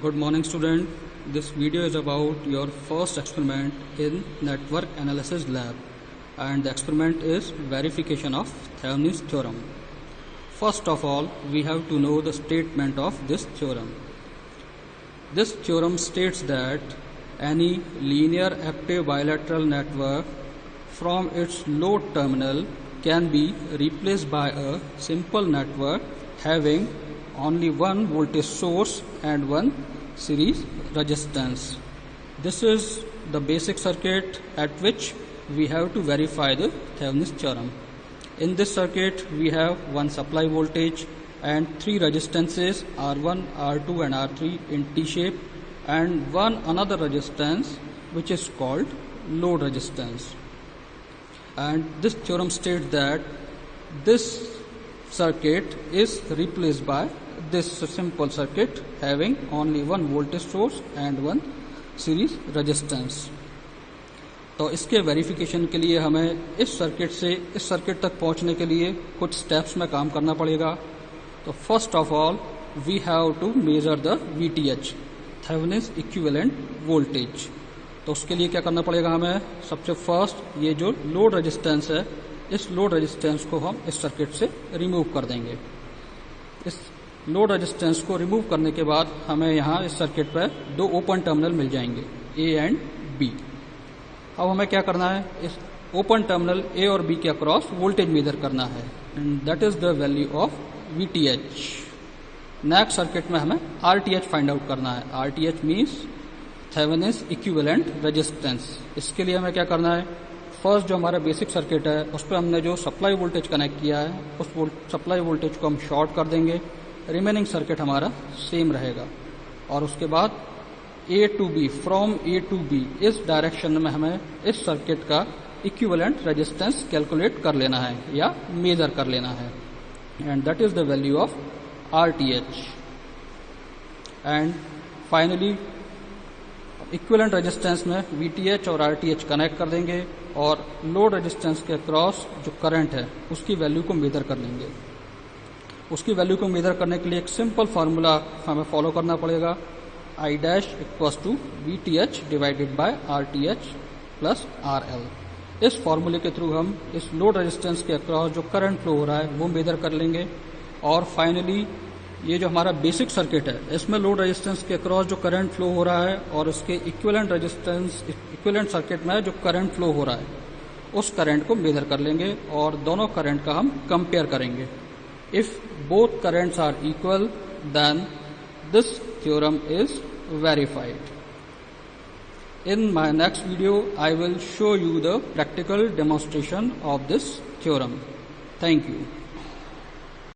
Good morning, student. This video is about your first experiment in network analysis lab, and the experiment is verification of Thevenin's theorem. First of all, we have to know the statement of this theorem. This theorem states that any linear active bilateral network from its load terminal can be replaced by a simple network having only one voltage source and one series resistance. This is the basic circuit at which we have to verify the Thevenin's theorem. In this circuit, we have one supply voltage and three resistances R1, R2 and R3 in T shape, and one another resistance which is called load resistance. And this theorem states that this circuit is replaced by this simple circuit having only one voltage source and one series resistance. तो इसके verification के लिए हमें इस circuit से इस circuit तक पहुंचने के लिए कुछ स्टेप्स में काम करना पड़ेगा. तो first of all we have to measure the VTH, Thevenin's equivalent voltage. तो उसके लिए क्या करना पड़ेगा हमें? सबसे फर्स्ट ये जो लोड रेजिस्टेंस है, इस लोड रेजिस्टेंस को हम इस सर्किट से रिमूव कर देंगे. इस लोड रेजिस्टेंस को रिमूव करने के बाद हमें यहाँ इस सर्किट पर दो ओपन टर्मिनल मिल जाएंगे, A एंड B. अब हमें क्या करना है? इस ओपन टर्मिनल A और B के अक्रॉस वोल्टेज मेजर करना है, and that is the value of VTH. Next circuit में हमें RTH फाइंड आउट करना है. RTH means Thevenin's equivalent resistance. इसके लिए हमें क्या करना है? फर्स्ट जो हमारा बेसिक सर्किट है उस पर हमने जो सप्लाई वोल्टेज कनेक्ट किया है उस सप्लाई वोल्टेज को हम शॉर्ट कर देंगे. रिमेनिंग सर्किट हमारा सेम रहेगा. और उसके बाद A to B, from A to B इस डायरेक्शन में हमें इस सर्किट का इक्विवेलेंट रेजिस्टेंस कैलकुलेट कर लेना है या मेजर कर लेना है, and that is the value of RTH. And finally equivalent resistance में VTH और RTH कनेक्ट कर देंगे और लोड रेजिस्टेंस के अक्रॉस जो करंट है उसकी वैल्यू को मेजर कर लेंगे. उसकी वैल्यू को मेजर करने के लिए एक सिंपल फार्मूला हमें फॉलो करना पड़ेगा. I dash equals to VTH divided by RTH plus RL. इस फार्मूले के थ्रू हम इस लोड रेजिस्टेंस के अक्रॉस जो करंट फ्लो हो रहा है वो मेजर कर लेंगे. और फाइनली ये जो हमारा बेसिक सर्किट है इसमें लोड रेजिस्टेंस के अक्रॉस जो करंट फ्लो हो रहा है और उसके इक्विवेलेंट सर्किट में जो करंट फ्लो हो रहा है उस करंट को मेजर कर लेंगे और दोनों करंट का हम कंपेयर करेंगे. If both currents are equal then this theorem is verified. In my next video, I will show you the practical demonstration of this theorem. Thank you.